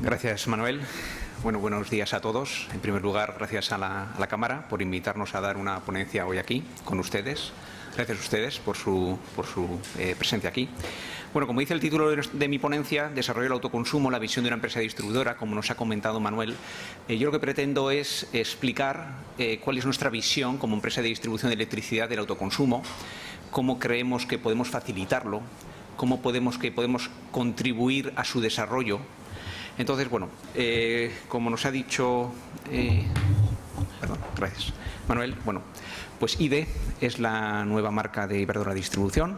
Gracias, Manuel. Bueno, buenos días a todos. En primer lugar, gracias a la Cámara por invitarnos a dar una ponencia hoy aquí con ustedes. Gracias a ustedes por su presencia aquí. Bueno, como dice el título de mi ponencia, Desarrollo del autoconsumo, la visión de una empresa distribuidora, como nos ha comentado Manuel, yo lo que pretendo es explicar cuál es nuestra visión como empresa de distribución de electricidad del autoconsumo, cómo creemos que podemos facilitarlo, cómo podemos contribuir a su desarrollo. Entonces, bueno, como nos ha dicho gracias, Manuel, bueno, pues IDE es la nueva marca de Iberdrola Distribución.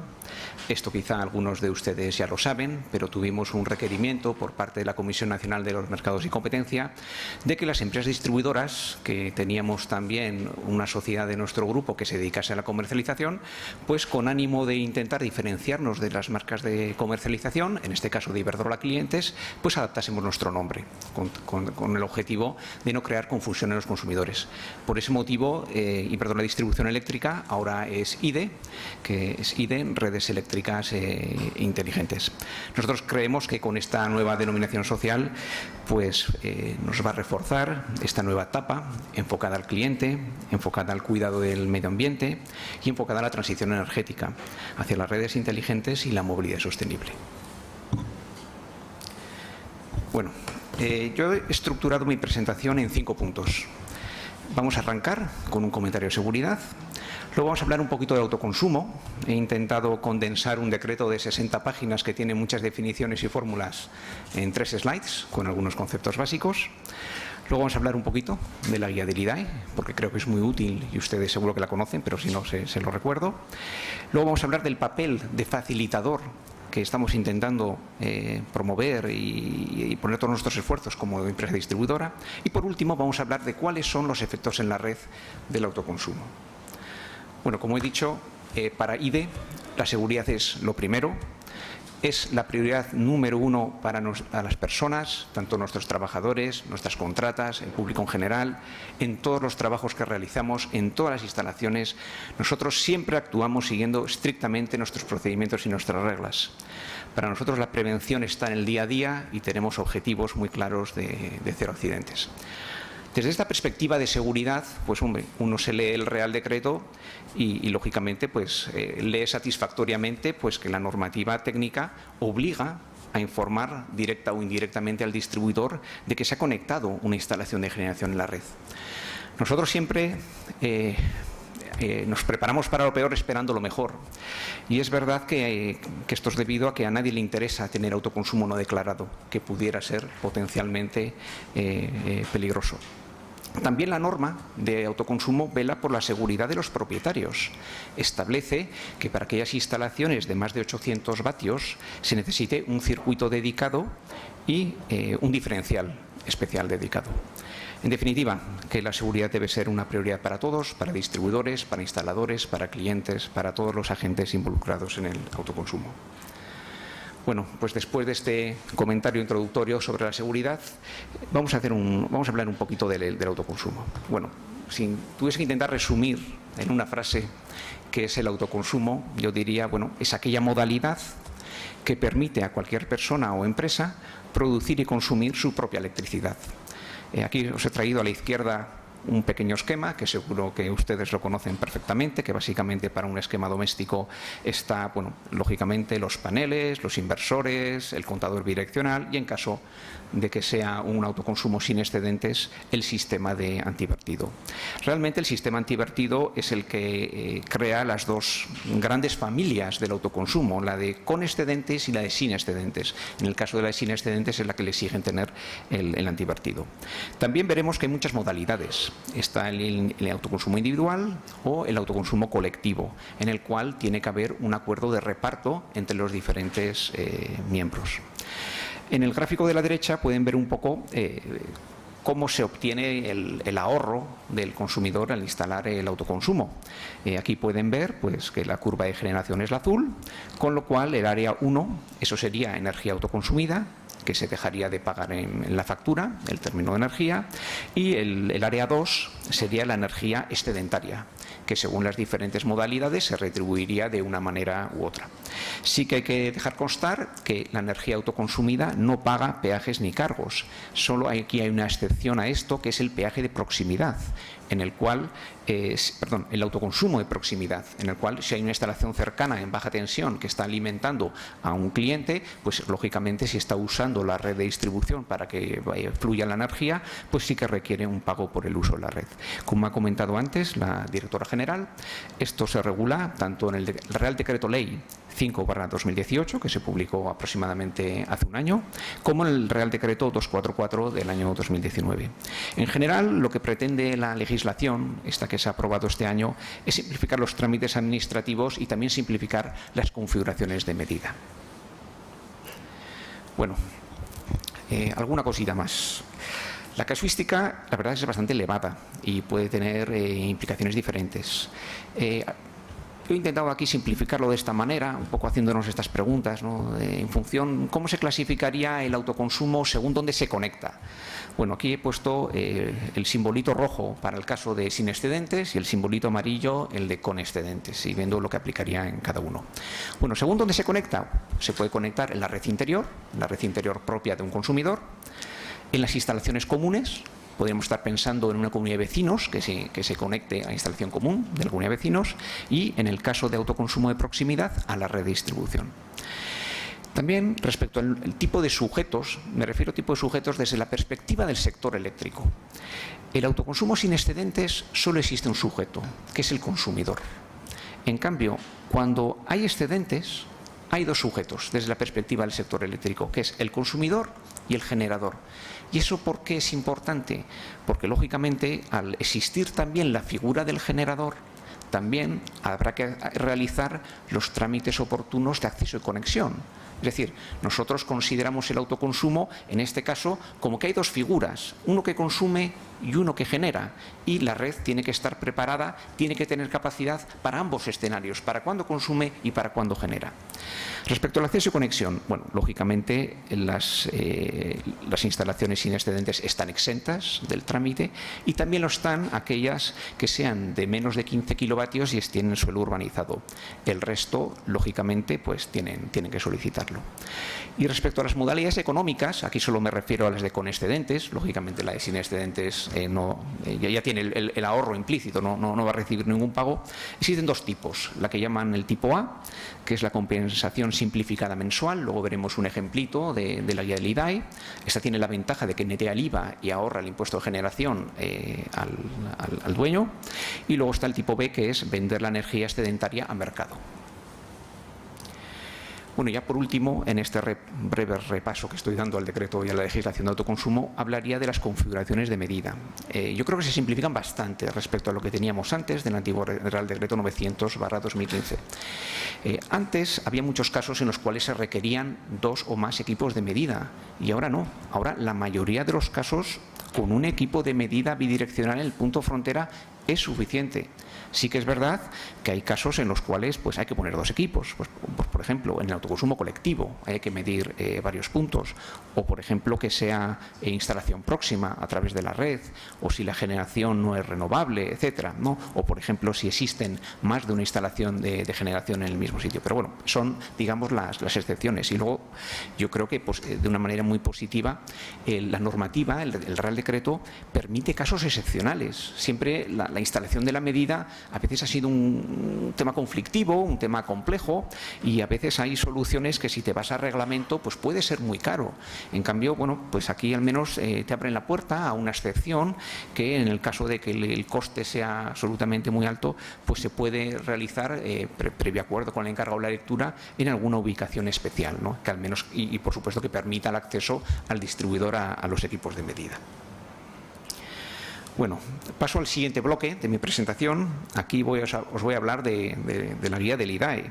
Esto quizá algunos de ustedes ya lo saben, pero tuvimos un requerimiento por parte de la Comisión Nacional de los Mercados y Competencia de que las empresas distribuidoras, que teníamos también una sociedad de nuestro grupo que se dedicase a la comercialización, pues con ánimo de intentar diferenciarnos de las marcas de comercialización, en este caso de Iberdrola Clientes, pues adaptásemos nuestro nombre, con el objetivo de no crear confusión en los consumidores. Por ese motivo, Iberdrola Distribución Eléctrica ahora es IDE, que es IDE, Redes Eléctricas Inteligentes. Nosotros creemos que con esta nueva denominación social pues nos va a reforzar esta nueva etapa enfocada al cliente, enfocada al cuidado del medio ambiente y enfocada a la transición energética hacia las redes inteligentes y la movilidad sostenible. Bueno, yo he estructurado mi presentación en 5 puntos. Vamos a arrancar con un comentario de seguridad. Luego vamos a hablar un poquito de autoconsumo. He intentado condensar un decreto de 60 páginas que tiene muchas definiciones y fórmulas en 3 slides, con algunos conceptos básicos. Luego vamos a hablar un poquito de la guía del IDAE, porque creo que es muy útil y ustedes seguro que la conocen, pero si no, se lo recuerdo. Luego vamos a hablar del papel de facilitador que estamos intentando promover y poner todos nuestros esfuerzos como empresa distribuidora. Y por último vamos a hablar de cuáles son los efectos en la red del autoconsumo. Bueno, como he dicho, para IDE la seguridad es lo primero, es la prioridad número 1 para las personas, tanto nuestros trabajadores, nuestras contratas, el público en general, en todos los trabajos que realizamos, en todas las instalaciones. Nosotros siempre actuamos siguiendo estrictamente nuestros procedimientos y nuestras reglas. Para nosotros la prevención está en el día a día y tenemos objetivos muy claros de cero accidentes. Desde esta perspectiva de seguridad, pues hombre, uno se lee el Real Decreto y lógicamente pues lee satisfactoriamente pues que la normativa técnica obliga a informar directa o indirectamente al distribuidor de que se ha conectado una instalación de generación en la red. Nosotros siempre nos preparamos para lo peor esperando lo mejor. Y es verdad que esto es debido a que a nadie le interesa tener autoconsumo no declarado, que pudiera ser potencialmente peligroso. También la norma de autoconsumo vela por la seguridad de los propietarios. Establece que para aquellas instalaciones de más de 800 vatios se necesite un circuito dedicado y un diferencial especial dedicado. En definitiva, que la seguridad debe ser una prioridad para todos, para distribuidores, para instaladores, para clientes, para todos los agentes involucrados en el autoconsumo. Bueno, pues después de este comentario introductorio sobre la seguridad, vamos a hablar un poquito del autoconsumo. Bueno, si tuviese que intentar resumir en una frase qué es el autoconsumo, yo diría, bueno, es aquella modalidad que permite a cualquier persona o empresa producir y consumir su propia electricidad. Aquí os he traído a la izquierda un pequeño esquema que seguro que ustedes lo conocen perfectamente, que básicamente para un esquema doméstico está, bueno, lógicamente los paneles, los inversores, el contador bidireccional y en caso de que sea un autoconsumo sin excedentes, el sistema de antivertido. Realmente el sistema antivertido es el que crea las dos grandes familias del autoconsumo, la de con excedentes y la de sin excedentes. En el caso de la de sin excedentes es la que le exigen tener el antivertido. También veremos que hay muchas modalidades. Está el autoconsumo individual o el autoconsumo colectivo, en el cual tiene que haber un acuerdo de reparto entre los diferentes miembros. En el gráfico de la derecha pueden ver un poco cómo se obtiene el ahorro del consumidor al instalar el autoconsumo. Aquí pueden ver pues, que la curva de generación es la azul, con lo cual el área 1, eso sería energía autoconsumida, que se dejaría de pagar en la factura, el término de energía, y el área 2 sería la energía excedentaria, que según las diferentes modalidades se retribuiría de una manera u otra. Sí que hay que dejar constar que la energía autoconsumida no paga peajes ni cargos. Solo aquí hay una excepción a esto, que es el peaje de proximidad, en el cual, el autoconsumo de proximidad, en el cual si hay una instalación cercana en baja tensión que está alimentando a un cliente, pues lógicamente si está usando la red de distribución para que fluya la energía, pues sí que requiere un pago por el uso de la red. Como ha comentado antes la directora general, esto se regula tanto en el Real Decreto Ley 5/2018, que se publicó aproximadamente hace un año, como en el Real Decreto 244 del año 2019. En general, lo que pretende la legislación, esta que se ha aprobado este año, es simplificar los trámites administrativos y también simplificar las configuraciones de medida. Bueno, alguna cosita más. La casuística, la verdad, es bastante elevada y puede tener implicaciones diferentes. Yo he intentado aquí simplificarlo de esta manera, un poco haciéndonos estas preguntas, ¿no? En función, ¿cómo se clasificaría el autoconsumo según dónde se conecta? Bueno, aquí he puesto el simbolito rojo para el caso de sin excedentes y el simbolito amarillo el de con excedentes, y viendo lo que aplicaría en cada uno. Bueno, según dónde se conecta, se puede conectar en la red interior propia de un consumidor, en las instalaciones comunes. Podríamos estar pensando en una comunidad de vecinos que se conecte a la instalación común de la comunidad de vecinos, y en el caso de autoconsumo de proximidad a la red de distribución. También respecto al tipo de sujetos, me refiero a tipo de sujetos desde la perspectiva del sector eléctrico. El autoconsumo sin excedentes solo existe un sujeto, que es el consumidor. En cambio, cuando hay excedentes, hay dos sujetos desde la perspectiva del sector eléctrico, que es el consumidor y el generador. ¿Y eso por qué es importante? Porque, lógicamente, al existir también la figura del generador, también habrá que realizar los trámites oportunos de acceso y conexión. Es decir, nosotros consideramos el autoconsumo, en este caso, como que hay dos figuras, uno que consume y uno que genera, y la red tiene que estar preparada, tiene que tener capacidad para ambos escenarios, para cuando consume y para cuando genera. Respecto al acceso y conexión, bueno, lógicamente las instalaciones sin excedentes están exentas del trámite, y también lo están aquellas que sean de menos de 15 kilovatios y tienen suelo urbanizado. El resto, lógicamente, pues tienen que solicitarlo. Y respecto a las modalidades económicas, aquí solo me refiero a las de con excedentes. Lógicamente la de sin excedentes ya tiene el ahorro implícito, no va a recibir ningún pago. Existen dos tipos, la que llaman el tipo A, que es la compensación simplificada mensual. Luego veremos un ejemplito de la guía del IDAE. Esta tiene la ventaja de que netea el IVA y ahorra el impuesto de generación al dueño. Y luego está el tipo B, que es vender la energía excedentaria a mercado. Bueno, ya por último, en este breve repaso que estoy dando al decreto y a la legislación de autoconsumo, hablaría de las configuraciones de medida. Yo creo que se simplifican bastante respecto a lo que teníamos antes del antiguo Real Decreto 900/2015. Antes había muchos casos en los cuales se requerían dos o más equipos de medida, y ahora no. Ahora la mayoría de los casos, con un equipo de medida bidireccional en el punto frontera es suficiente. Sí que es verdad que hay casos en los cuales pues hay que poner dos equipos. Pues, por ejemplo, en el autoconsumo colectivo hay que medir varios puntos, o por ejemplo que sea instalación próxima a través de la red, o si la generación no es renovable, etcétera, ¿no? O por ejemplo si existen más de una instalación de generación en el mismo sitio. Pero bueno, son, digamos, las excepciones. Y luego yo creo que pues, de una manera muy positiva la normativa, el Real Decreto, permite casos excepcionales. Siempre la instalación de la medida a veces ha sido un tema conflictivo, un tema complejo, y a veces hay soluciones que si te vas a reglamento pues puede ser muy caro. En cambio, bueno, pues aquí al menos te abren la puerta a una excepción que, en el caso de que el coste sea absolutamente muy alto, pues se puede realizar previo acuerdo con el encargado de la lectura en alguna ubicación especial, ¿no? Que al menos, y por supuesto que permita el acceso al distribuidor a los equipos de medida. Bueno, paso al siguiente bloque de mi presentación. Aquí os voy a hablar de la guía del IDAE.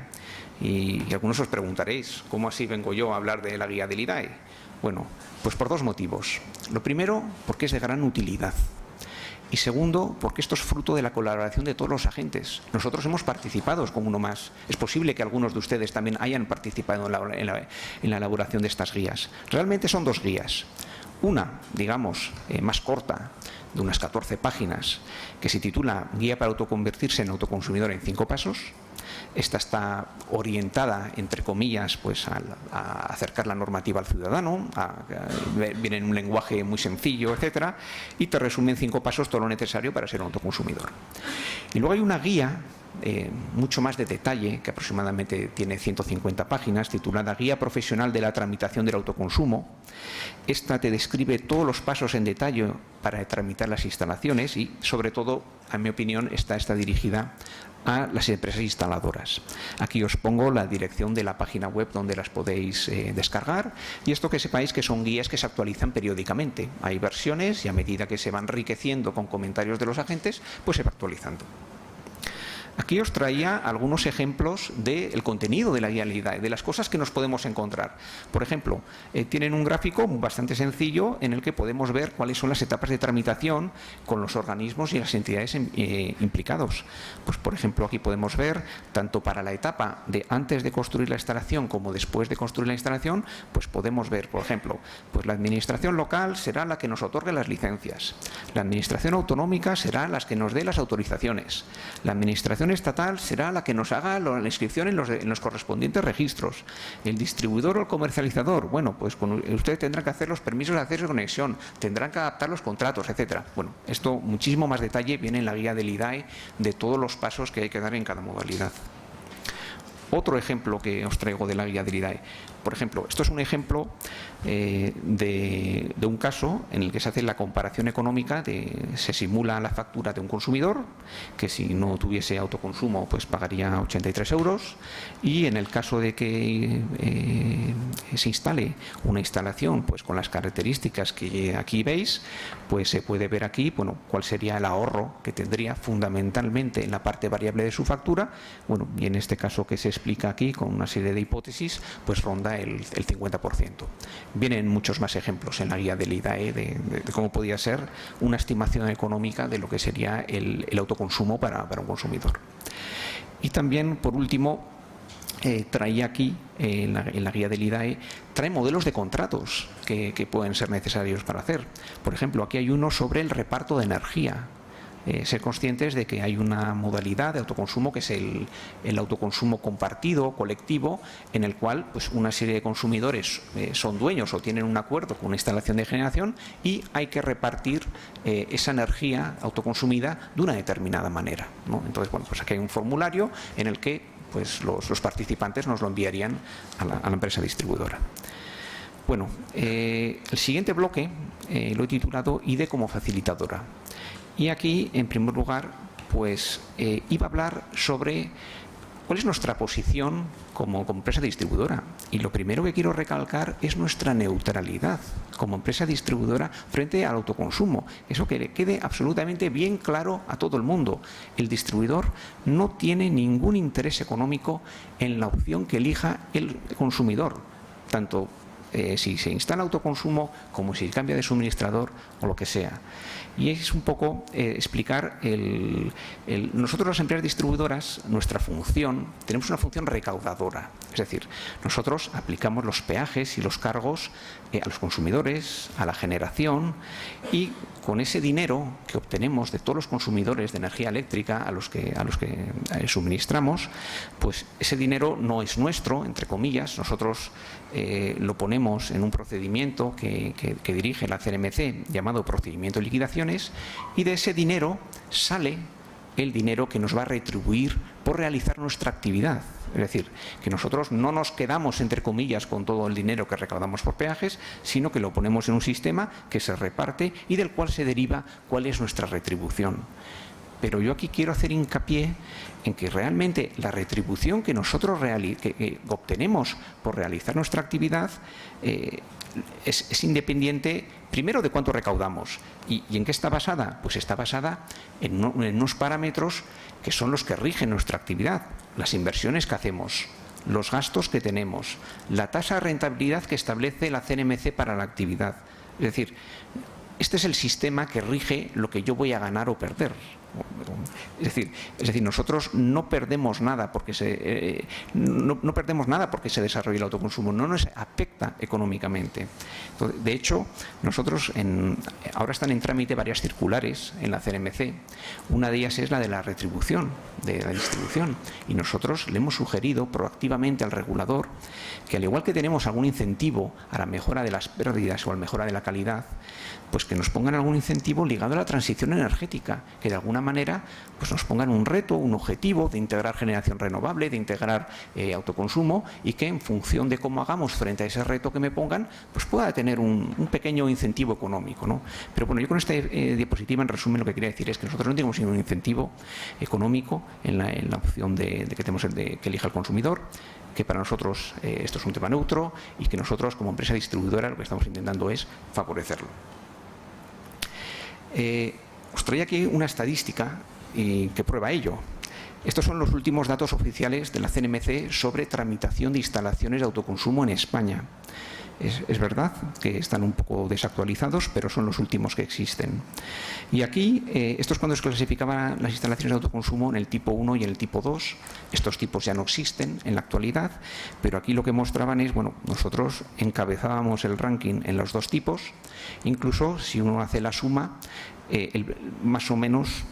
Y algunos os preguntaréis, ¿cómo así vengo yo a hablar de la guía del IDAE? Bueno, pues por dos motivos. Lo primero, porque es de gran utilidad. Y segundo, porque esto es fruto de la colaboración de todos los agentes. Nosotros hemos participado como uno más. Es posible que algunos de ustedes también hayan participado en la elaboración de estas guías. Realmente son dos guías. Una, digamos, más corta, de unas 14 páginas que se titula Guía para autoconvertirse en autoconsumidor en 5 pasos. Esta está orientada, entre comillas, pues a acercar la normativa al ciudadano, viene en un lenguaje muy sencillo, etcétera, y te resume en 5 pasos todo lo necesario para ser un autoconsumidor. Y luego hay una guía mucho más de detalle, que aproximadamente tiene 150 páginas, titulada Guía Profesional de la Tramitación del Autoconsumo. Esta te describe todos los pasos en detalle para tramitar las instalaciones y, sobre todo, a mi opinión, está dirigida a las empresas instaladoras. Aquí os pongo la dirección de la página web donde las podéis descargar, y esto que sepáis que son guías que se actualizan periódicamente. Hay versiones y a medida que se van enriqueciendo con comentarios de los agentes, pues se va actualizando. Aquí os traía algunos ejemplos del contenido de la guía LIDAE, de las cosas que nos podemos encontrar. Por ejemplo, tienen un gráfico bastante sencillo en el que podemos ver cuáles son las etapas de tramitación con los organismos y las entidades implicados. Pues, por ejemplo, aquí podemos ver, tanto para la etapa de antes de construir la instalación como después de construir la instalación, pues podemos ver, por ejemplo, pues la administración local será la que nos otorgue las licencias, la administración autonómica será la que nos dé las autorizaciones, la administración estatal será la que nos haga la inscripción en los correspondientes registros. El distribuidor o el comercializador, bueno, pues usted tendrá que hacer los permisos de acceso y conexión, tendrán que adaptar los contratos, etcétera. Bueno, esto, muchísimo más detalle viene en la guía del IDAE de todos los pasos que hay que dar en cada modalidad. Otro ejemplo que os traigo de la guía del IDAE. Por ejemplo, esto es un ejemplo de un caso en el que se hace la comparación económica, se simula la factura de un consumidor que si no tuviese autoconsumo pues pagaría 83 euros, y en el caso de que se instale una instalación pues con las características que aquí veis, pues se puede ver aquí, bueno, cuál sería el ahorro que tendría fundamentalmente en la parte variable de su factura. Bueno, y en este caso que se explica aquí con una serie de hipótesis, pues ronda el 50%. Vienen muchos más ejemplos en la guía del IDAE de cómo podría ser una estimación económica de lo que sería el autoconsumo para un consumidor. Y también, por último, traía aquí, en la guía del IDAE, trae modelos de contratos que pueden ser necesarios para hacer. Por ejemplo, aquí hay uno sobre el reparto de energía. Ser conscientes de que hay una modalidad de autoconsumo que es el autoconsumo compartido, colectivo, en el cual pues una serie de consumidores son dueños o tienen un acuerdo con una instalación de generación y hay que repartir esa energía autoconsumida de una determinada manera, ¿no? Entonces, bueno, pues aquí hay un formulario en el que pues los participantes nos lo enviarían a la empresa distribuidora. Bueno, el siguiente bloque lo he titulado IDE como facilitadora. Y aquí, en primer lugar, pues iba a hablar sobre cuál es nuestra posición como empresa distribuidora. Y lo primero que quiero recalcar es nuestra neutralidad como empresa distribuidora frente al autoconsumo. Eso que le quede absolutamente bien claro a todo el mundo. El distribuidor no tiene ningún interés económico en la opción que elija el consumidor, tanto si se instala autoconsumo como si cambia de suministrador o lo que sea. Y es un poco explicar nosotros las empresas distribuidoras, nuestra función, tenemos una función recaudadora, es decir, nosotros aplicamos los peajes y los cargos a los consumidores, a la generación, y con ese dinero que obtenemos de todos los consumidores de energía eléctrica a los que suministramos, pues ese dinero no es nuestro, entre comillas, nosotros lo ponemos en un procedimiento que dirige la CNMC llamado procedimiento de liquidaciones, y de ese dinero sale el dinero que nos va a retribuir por realizar nuestra actividad. Es decir, que nosotros no nos quedamos, entre comillas, con todo el dinero que recaudamos por peajes, sino que lo ponemos en un sistema que se reparte y del cual se deriva cuál es nuestra retribución. Pero yo aquí quiero hacer hincapié en que realmente la retribución que nosotros que obtenemos por realizar nuestra actividad es independiente, primero, de cuánto recaudamos. ¿Y en qué está basada? Pues está basada en unos parámetros que son los que rigen nuestra actividad, las inversiones que hacemos, los gastos que tenemos, la tasa de rentabilidad que establece la CNMC para la actividad. Es decir, este es el sistema que rige lo que yo voy a ganar o perder. Es decir, nosotros no perdemos nada porque no perdemos nada porque se desarrolle el autoconsumo, no nos afecta económicamente. Entonces, de hecho, nosotros ahora están en trámite varias circulares en la CNMC. Una de ellas es la de la retribución de la distribución, y nosotros le hemos sugerido proactivamente al regulador que, al igual que tenemos algún incentivo a la mejora de las pérdidas o a la mejora de la calidad, pues que nos pongan algún incentivo ligado a la transición energética, que de alguna manera pues nos pongan un reto, un objetivo de integrar generación renovable, de integrar autoconsumo, y que en función de cómo hagamos frente a ese reto que me pongan, pues pueda tener un pequeño incentivo económico, ¿no? Pero bueno, yo con esta diapositiva, en resumen, lo que quería decir es que nosotros no tenemos ningún incentivo económico en la opción de que tenemos que elija el consumidor, que para nosotros esto es un tema neutro, y que nosotros, como empresa distribuidora, lo que estamos intentando es favorecerlo. Os traigo aquí una estadística que prueba ello. Estos son los últimos datos oficiales de la CNMC sobre tramitación de instalaciones de autoconsumo en España. Es verdad que están un poco desactualizados, pero son los últimos que existen. Y aquí, esto es cuando se clasificaban las instalaciones de autoconsumo en el tipo 1 y en el tipo 2. Estos tipos ya no existen en la actualidad, pero aquí lo que mostraban es, bueno, nosotros encabezábamos el ranking en los dos tipos. Incluso si uno hace la suma, más o menos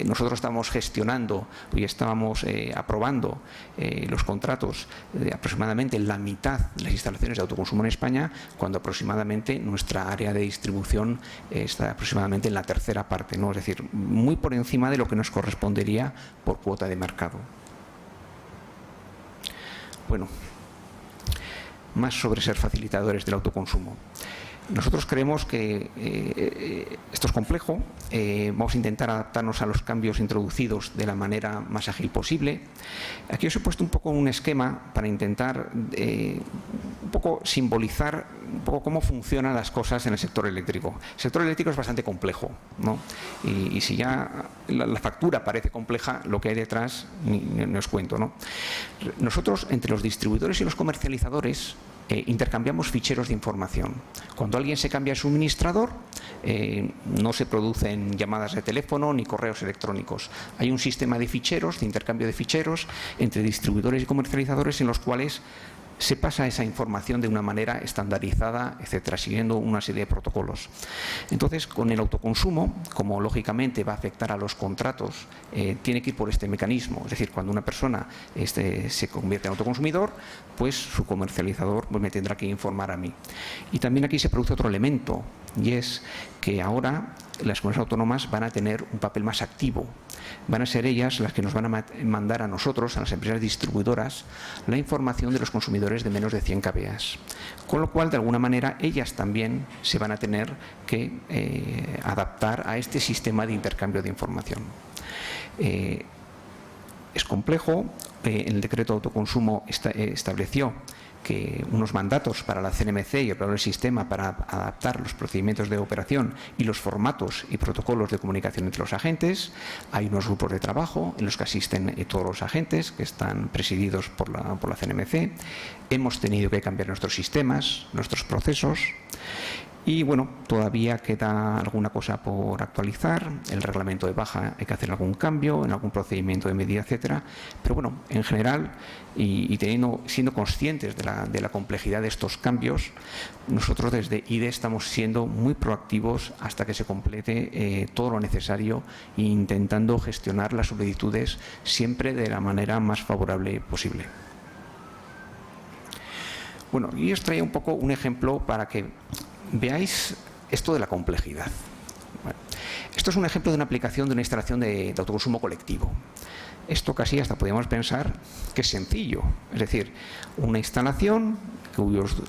nosotros estábamos gestionando y estábamos aprobando los contratos de aproximadamente la mitad de las instalaciones de autoconsumo en España, cuando aproximadamente nuestra área de distribución está aproximadamente en la tercera parte, ¿no? Es decir, muy por encima de lo que nos correspondería por cuota de mercado. Bueno, más sobre ser facilitadores del autoconsumo. Nosotros creemos que esto es complejo, vamos a intentar adaptarnos a los cambios introducidos de la manera más ágil posible. Aquí os he puesto un poco un esquema para intentar un poco simbolizar un poco cómo funcionan las cosas en el sector eléctrico. El sector eléctrico es bastante complejo, ¿no? Y si ya la factura parece compleja, lo que hay detrás no os cuento, ¿no? Nosotros, entre los distribuidores y los comercializadores, intercambiamos ficheros de información. Cuando alguien se cambia de suministrador, no se producen llamadas de teléfono ni correos electrónicos. Hay un sistema de ficheros, de intercambio de ficheros entre distribuidores y comercializadores, en los cuales se pasa esa información de una manera estandarizada, etcétera, siguiendo una serie de protocolos. Entonces, con el autoconsumo, como lógicamente va a afectar a los contratos, tiene que ir por este mecanismo. Es decir, cuando una persona se convierte en autoconsumidor, pues su comercializador me tendrá que informar a mí. Y también aquí se produce otro elemento, y es que ahora las comunidades autónomas van a tener un papel más activo. Van a ser ellas las que nos van a mandar a nosotros, a las empresas distribuidoras, la información de los consumidores de menos de 100 kVA. Con lo cual, de alguna manera, ellas también se van a tener que adaptar a este sistema de intercambio de información. Es complejo. El decreto de autoconsumo estableció que unos mandatos para la CNMC y el sistema para adaptar los procedimientos de operación y los formatos y protocolos de comunicación entre los agentes. Hay unos grupos de trabajo en los que asisten todos los agentes, que están presididos por la CNMC. Hemos tenido que cambiar nuestros sistemas, nuestros procesos. Y bueno, todavía queda alguna cosa por actualizar. El reglamento de baja hay que hacer algún cambio en algún procedimiento de medida, etcétera. Pero bueno, en general, y siendo conscientes de la complejidad de estos cambios, nosotros desde IDE estamos siendo muy proactivos hasta que se complete todo lo necesario e intentando gestionar las solicitudes siempre de la manera más favorable posible. Bueno, y os traía un poco un ejemplo para que veáis esto de la complejidad. Bueno, esto es un ejemplo de una aplicación de una instalación de autoconsumo colectivo. Esto casi hasta podríamos pensar que es sencillo. Es decir, una instalación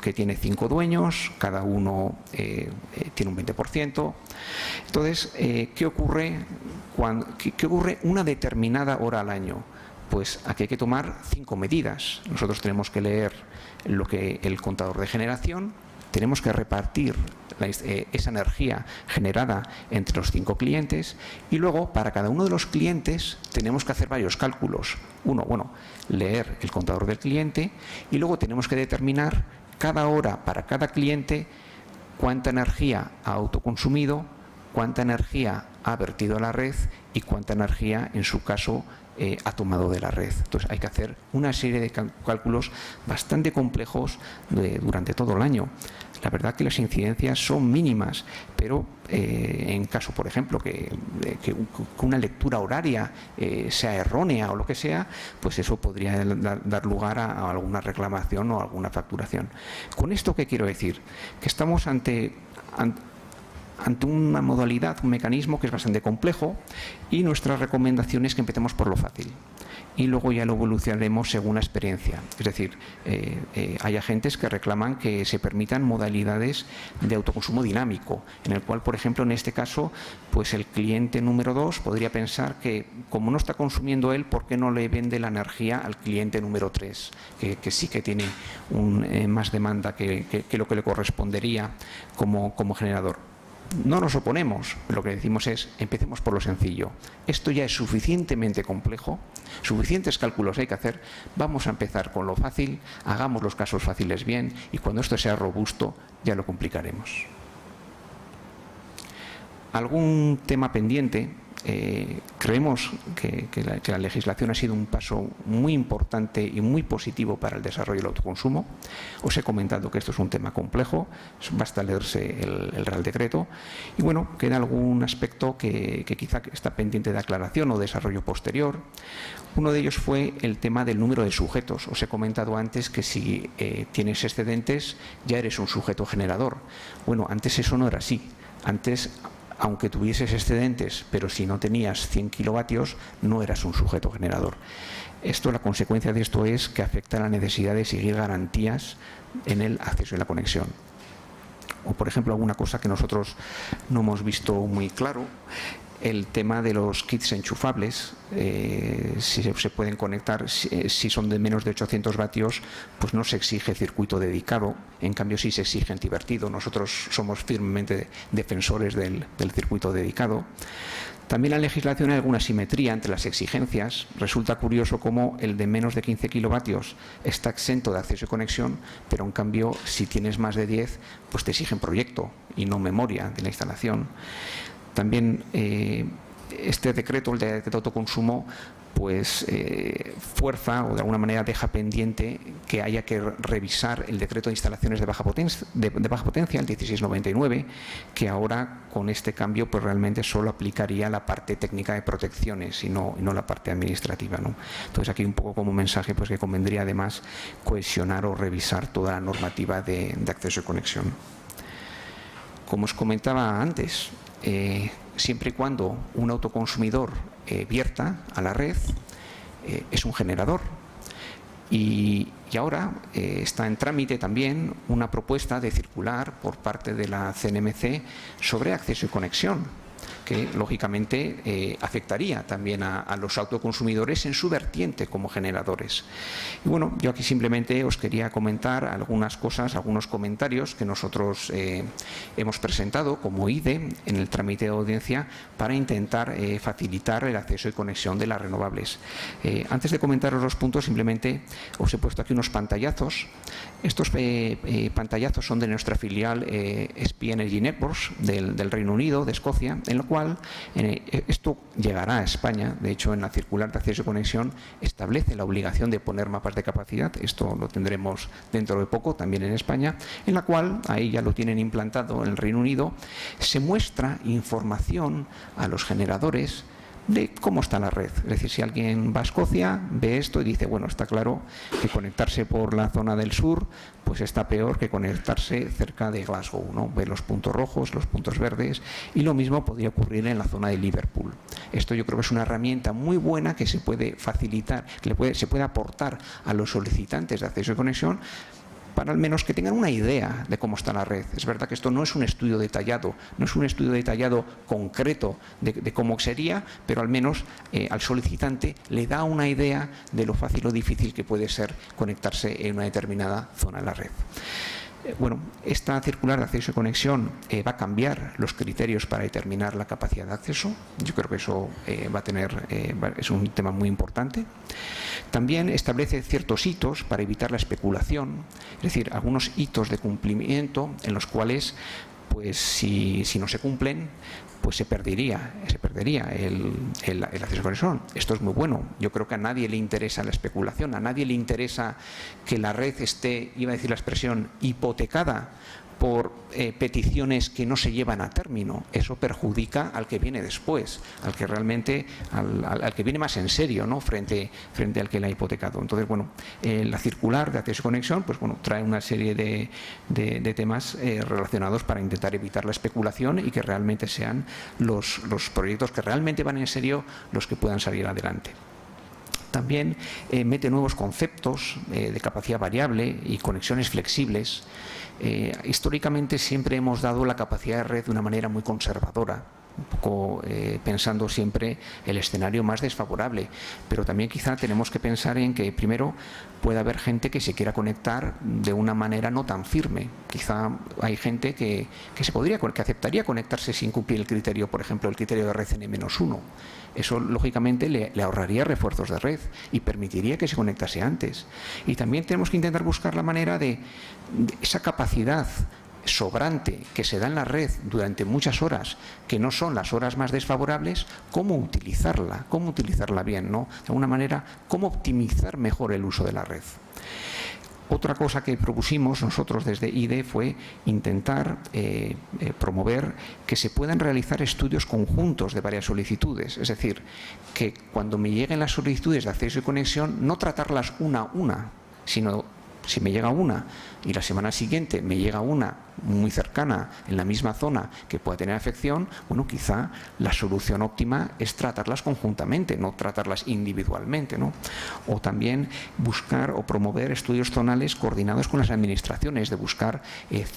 que tiene 5 dueños, cada uno tiene un 20%. Entonces, ¿qué ocurre una determinada hora al año? Pues aquí hay que tomar 5 medidas. Nosotros tenemos que leer el contador de generación, tenemos que repartir esa energía generada entre los 5 clientes, y luego para cada uno de los clientes tenemos que hacer varios cálculos. Uno, bueno, leer el contador del cliente, y luego tenemos que determinar cada hora para cada cliente cuánta energía ha autoconsumido, cuánta energía ha vertido a la red y cuánta energía, en su caso, ha tomado de la red. Entonces hay que hacer una serie de cálculos bastante complejos durante todo el año. La verdad que las incidencias son mínimas, pero en caso, por ejemplo, que una lectura horaria sea errónea o lo que sea, pues eso podría dar lugar a alguna reclamación o alguna facturación. ¿Con esto qué quiero decir? Que estamos ante una modalidad, un mecanismo que es bastante complejo, y nuestra recomendación es que empecemos por lo fácil y luego ya lo evolucionaremos según la experiencia. Es decir, hay agentes que reclaman que se permitan modalidades de autoconsumo dinámico, en el cual, por ejemplo, en este caso, pues el cliente número 2 podría pensar que, como no está consumiendo él, ¿por qué no le vende la energía al cliente número 3, que sí que tiene más demanda que lo que le correspondería como generador? No nos oponemos, lo que decimos es empecemos por lo sencillo. Esto ya es suficientemente complejo, suficientes cálculos hay que hacer, vamos a empezar con lo fácil, hagamos los casos fáciles bien y cuando esto sea robusto ya lo complicaremos. ¿Algún tema pendiente? Creemos que la legislación ha sido un paso muy importante y muy positivo para el desarrollo del autoconsumo. Os he comentado que esto es un tema complejo, basta leerse el Real Decreto. Y bueno, queda algún aspecto que quizá está pendiente de aclaración o desarrollo posterior. Uno de ellos fue el tema del número de sujetos. Os he comentado antes que si tienes excedentes ya eres un sujeto generador. Bueno, antes eso no era así. Antes, aunque tuvieses excedentes, pero si no tenías 100 kilovatios, no eras un sujeto generador. La consecuencia de esto es que afecta a la necesidad de seguir garantías en el acceso y la conexión. O, por ejemplo, alguna cosa que nosotros no hemos visto muy claro, el tema de los kits enchufables, si se pueden conectar, si son de menos de 800 vatios, pues no se exige circuito dedicado, en cambio sí se exige antivertido. Nosotros somos firmemente defensores del circuito dedicado. También en la legislación hay alguna simetría entre las exigencias. Resulta curioso cómo el de menos de 15 kilovatios está exento de acceso y conexión, pero en cambio si tienes más de 10, pues te exigen proyecto y no memoria de la instalación. También este decreto, el decreto de autoconsumo, pues fuerza o de alguna manera deja pendiente que haya que revisar el decreto de instalaciones de baja potencia, el 1699, que ahora con este cambio pues realmente solo aplicaría la parte técnica de protecciones y no la parte administrativa, ¿no? Entonces aquí un poco como mensaje pues que convendría además cohesionar o revisar toda la normativa de acceso y conexión. Como os comentaba antes, siempre y cuando un autoconsumidor vierta a la red, es un generador. Y ahora está en trámite también una propuesta de circular por parte de la CNMC sobre acceso y conexión, que lógicamente afectaría también a los autoconsumidores en su vertiente como generadores. Y bueno, yo aquí simplemente os quería comentar algunas cosas, algunos comentarios que nosotros hemos presentado como IDE en el trámite de audiencia para intentar facilitar el acceso y conexión de las renovables. Antes de comentaros los puntos, simplemente os he puesto aquí unos pantallazos. Estos pantallazos son de nuestra filial SPI Energy Networks del Reino Unido, de Escocia, en lo cual esto llegará a España. De hecho, en la circular de acceso y conexión establece la obligación de poner mapas de capacidad. Esto lo tendremos dentro de poco también en España, en la cual, ahí ya lo tienen implantado en el Reino Unido, se muestra información a los generadores de cómo está la red. Es decir, si alguien va a Escocia, ve esto y dice, bueno, está claro que conectarse por la zona del sur pues está peor que conectarse cerca de Glasgow, ¿no? Ve los puntos rojos, los puntos verdes, y lo mismo podría ocurrir en la zona de Liverpool. Esto yo creo que es una herramienta muy buena que se puede facilitar, que se puede aportar a los solicitantes de acceso y conexión, para al menos que tengan una idea de cómo está la red. Es verdad que esto no es un estudio detallado, no es un estudio detallado concreto de cómo sería, pero al menos al solicitante le da una idea de lo fácil o difícil que puede ser conectarse en una determinada zona de la red. Bueno, esta circular de acceso y conexión va a cambiar los criterios para determinar la capacidad de acceso. Yo creo que eso es un tema muy importante. También establece ciertos hitos para evitar la especulación, es decir, algunos hitos de cumplimiento en los cuales, pues si no se cumplen, pues se perdería el acceso a conexión. Esto es muy bueno. Yo creo que a nadie le interesa la especulación, a nadie le interesa que la red esté, iba a decir la expresión, hipotecada por peticiones que no se llevan a término. Eso perjudica al que viene después, al que realmente, al que viene más en serio, ¿no? frente al que la ha hipotecado. Entonces, bueno, la circular de acceso y conexión, pues bueno, trae una serie de temas relacionados para intentar evitar la especulación y que realmente sean los proyectos que realmente van en serio los que puedan salir adelante. También mete nuevos conceptos de capacidad variable y conexiones flexibles. Históricamente siempre hemos dado la capacidad de red de una manera muy conservadora, un poco pensando siempre el escenario más desfavorable, pero también quizá tenemos que pensar en que primero puede haber gente que se quiera conectar de una manera no tan firme. Quizá hay gente que aceptaría conectarse sin cumplir el criterio, por ejemplo, el criterio de red N-1. Eso, lógicamente, le ahorraría refuerzos de red y permitiría que se conectase antes. Y también tenemos que intentar buscar la manera de esa capacidad sobrante que se da en la red durante muchas horas, que no son las horas más desfavorables, cómo utilizarla bien, ¿no? De alguna manera, cómo optimizar mejor el uso de la red. Otra cosa que propusimos nosotros desde IDE fue intentar promover que se puedan realizar estudios conjuntos de varias solicitudes, es decir, que cuando me lleguen las solicitudes de acceso y conexión, no tratarlas una a una, sino si me llega una y la semana siguiente me llega una muy cercana en la misma zona que pueda tener afección, bueno, quizá la solución óptima es tratarlas conjuntamente, no tratarlas individualmente, ¿no? O también buscar o promover estudios zonales coordinados con las administraciones, de buscar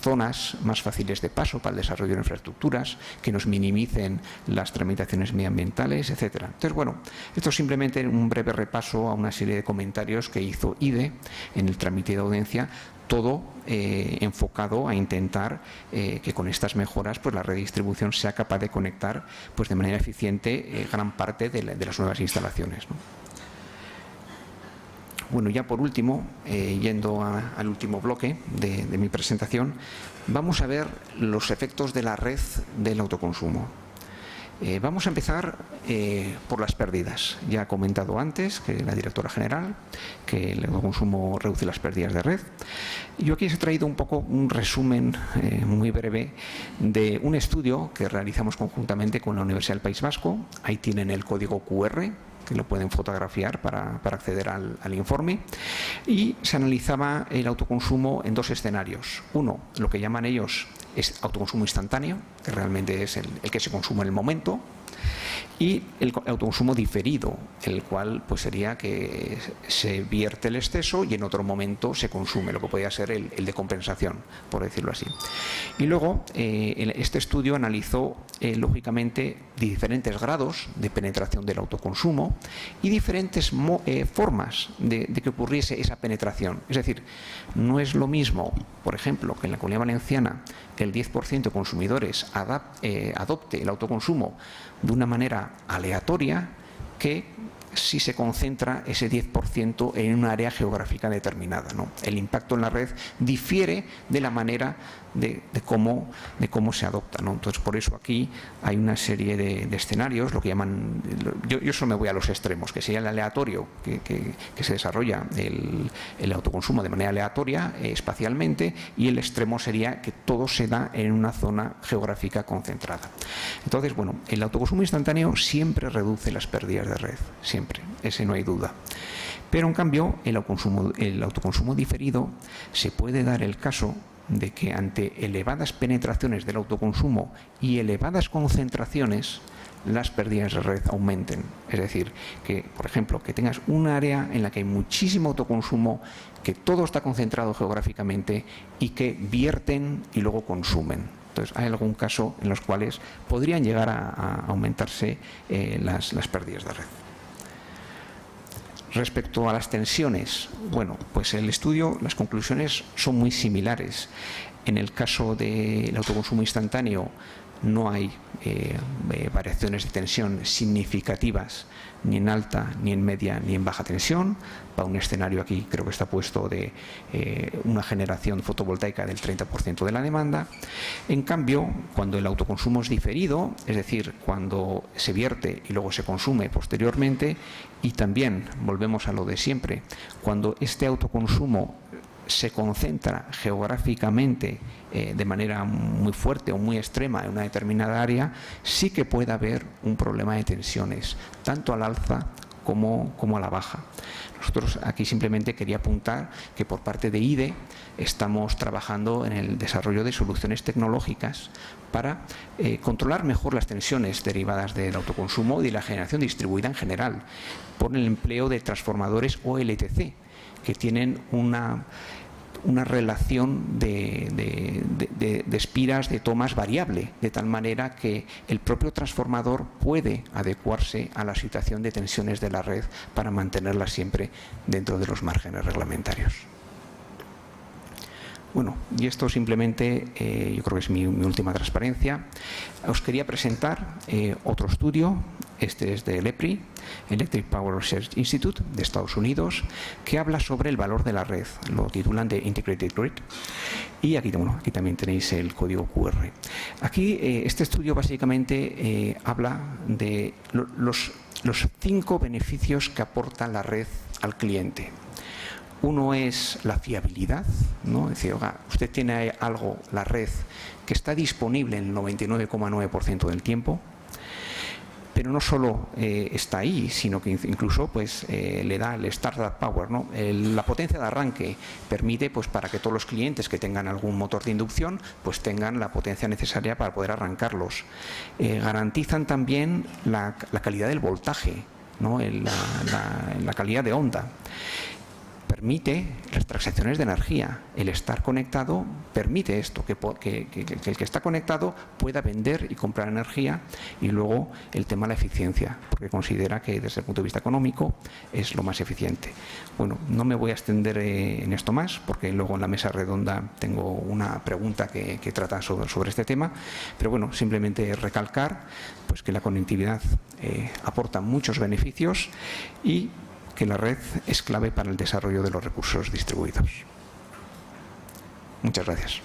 zonas más fáciles de paso para el desarrollo de infraestructuras, que nos minimicen las tramitaciones medioambientales, etcétera. Entonces, bueno, esto es simplemente un breve repaso a una serie de comentarios que hizo IDE en el trámite de audiencia, todo enfocado a intentar que con estas mejoras pues la red de distribución sea capaz de conectar pues de manera eficiente gran parte de las nuevas instalaciones, ¿no? Bueno, ya por último, yendo al último bloque de mi presentación, vamos a ver los efectos de la red del autoconsumo. Vamos a empezar por las pérdidas. Ya he comentado antes que la directora general que el autoconsumo reduce las pérdidas de red. Yo aquí os he traído un poco un resumen muy breve de un estudio que realizamos conjuntamente con la Universidad del País Vasco. Ahí tienen el código QR, que lo pueden fotografiar para acceder al informe, y se analizaba el autoconsumo en dos escenarios. Uno, lo que llaman ellos es autoconsumo instantáneo, que realmente es el que se consume en el momento, y el autoconsumo diferido, el cual pues sería que se vierte el exceso y en otro momento se consume, lo que podría ser el de compensación, por decirlo así. Y luego este estudio analizó lógicamente diferentes grados de penetración del autoconsumo y diferentes formas de que ocurriese esa penetración. Es decir, no es lo mismo, por ejemplo, que en la Comunidad Valenciana el 10% de consumidores adopte el autoconsumo de una manera aleatoria que si se concentra ese 10% en un área geográfica determinada, ¿no? El impacto en la red difiere de la manera de cómo se adopta, ¿no? Entonces, por eso aquí hay una serie de escenarios, lo que llaman, yo solo me voy a los extremos, que sería el aleatorio, que se desarrolla el autoconsumo de manera aleatoria espacialmente, y el extremo sería que todo se da en una zona geográfica concentrada. Entonces, bueno, el autoconsumo instantáneo siempre reduce las pérdidas de red, siempre, ese no hay duda. Pero en cambio, el autoconsumo diferido, se puede dar el caso de que ante elevadas penetraciones del autoconsumo y elevadas concentraciones, las pérdidas de red aumenten. Es decir, que, por ejemplo, que tengas un área en la que hay muchísimo autoconsumo, que todo está concentrado geográficamente y que vierten y luego consumen. Entonces, hay algún caso en los cuales podrían llegar a aumentarse las pérdidas de red. Respecto a las tensiones, bueno, pues el estudio, las conclusiones son muy similares. En el caso del autoconsumo instantáneo, no hay variaciones de tensión significativas ni en alta, ni en media, ni en baja tensión. Para un escenario aquí creo que está puesto de una generación fotovoltaica del 30% de la demanda. En cambio, cuando el autoconsumo es diferido, es decir, cuando se vierte y luego se consume posteriormente, y también volvemos a lo de siempre, cuando este autoconsumo se concentra geográficamente de manera muy fuerte o muy extrema en una determinada área, sí que puede haber un problema de tensiones, tanto al alza como a la baja. Nosotros aquí simplemente quería apuntar que por parte de IDE estamos trabajando en el desarrollo de soluciones tecnológicas para controlar mejor las tensiones derivadas del autoconsumo y de la generación distribuida en general, por el empleo de transformadores OLTC, que tienen una relación de espiras de tomas variable, de tal manera que el propio transformador puede adecuarse a la situación de tensiones de la red para mantenerla siempre dentro de los márgenes reglamentarios. Bueno, y esto simplemente, yo creo que es mi última transparencia. Os quería presentar otro estudio, este es del EPRI, Electric Power Research Institute, de Estados Unidos, que habla sobre el valor de la red, lo titulan de Integrated Grid. Y aquí, bueno, aquí también tenéis el código QR. Aquí, este estudio básicamente habla de los 5 beneficios que aporta la red al cliente. Uno es la fiabilidad, ¿no? Es decir, oiga, usted tiene algo, la red, que está disponible en el 99,9% del tiempo, pero no solo está ahí, sino que incluso pues, le da el startup power, ¿no? La potencia de arranque permite pues, para que todos los clientes que tengan algún motor de inducción pues, tengan la potencia necesaria para poder arrancarlos. Garantizan también la calidad del voltaje, ¿no? La calidad de onda. Permite las transacciones de energía. El estar conectado permite esto, que el que está conectado pueda vender y comprar energía, y luego el tema de la eficiencia, porque considera que desde el punto de vista económico es lo más eficiente. Bueno, no me voy a extender en esto más, porque luego en la mesa redonda tengo una pregunta que trata sobre este tema, pero bueno, simplemente recalcar pues, que la conectividad aporta muchos beneficios y que la red es clave para el desarrollo de los recursos distribuidos. Muchas gracias.